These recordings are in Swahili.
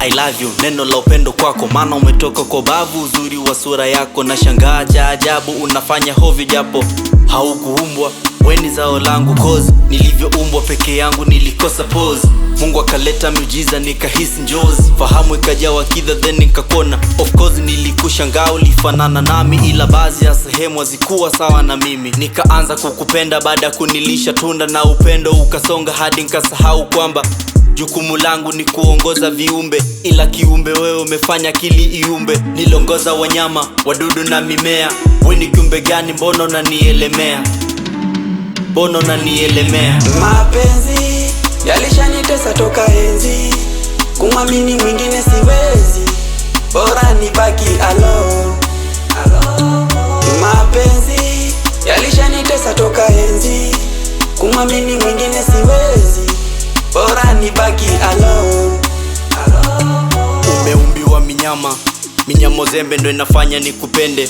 I love you, neno la upendo kwako, maana umetoka kwa bavu. Uzuri wa sura yako na shangaa cha ajabu, unafanya hovyo japo haukuumbwa. Weni zao langu cause nilivyoumbwa peke yangu nilikosa pose. Mungu akaleta miujiza nikahisi njozi, fahamu ikajawa kidha then nikakona. Of course nilikushangaa ulifanana nami, ila baadhi ya sehemu hazikuwa sawa na mimi. Nikaanza kukupenda baada kunilisha tunda, na upendo ukasonga hadi nikasahau kwamba jukumu langu ni kuongoza viumbe, ila kiumbe wewe umefanya akili iumbe. Nilongoza wanyama, wadudu na mimea. We ni kiumbe gani? Mbona unanielemea? Mbona unanielemea? Mapenzi yalishanitesa toka enzi, kumwamini mwingine siwezi, bora nibaki alone. Mapenzi yalishanitesa toka enzi, kumwamini mwingine siwezi, bora nibaki alone. Umeumbiwa minyama, minyamo zembe ndo inafanya nikupende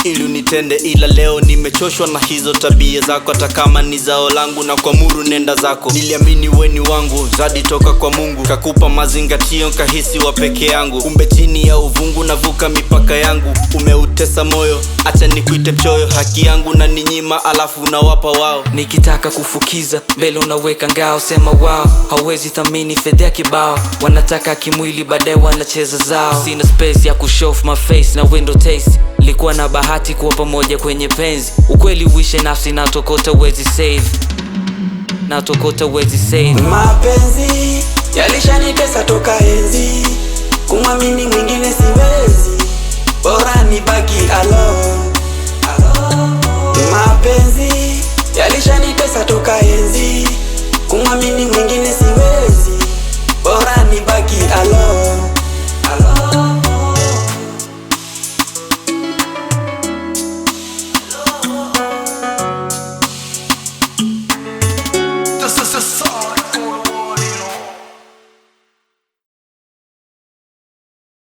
ili unitende, ila leo nimechoshwa na hizo tabia zako. Hata kama ni zao langu na kuamuru nenda zako. Niliamini we ni wangu, zadi toka kwa Mungu, kakupa mazingatio kahisi wa peke yangu. Kumbe chini ya uvungu navuka mipaka yangu. Umeutesa moyo, acha nikuite mchoyo. Haki yangu na ninyima alafu unawapa wao. Nikitaka kufukiza mbele unaweka ngao, sema wao hawezi thamini fedha kibao. Wanataka kimwili baadaye wanacheza zao. Sina space ya kushow my face na window taste. Likuwa na bahati kuwa pamoja kwenye penzi. Ukweli uishe nafsi na tokota wezi save, na tokota wezi save. Mapenzi yalishanitesa toka enzi, kumwamini mwingine siwezi, bora nibaki alone. Mapenzi yalishanitesa toka enzi, kumwamini mwingine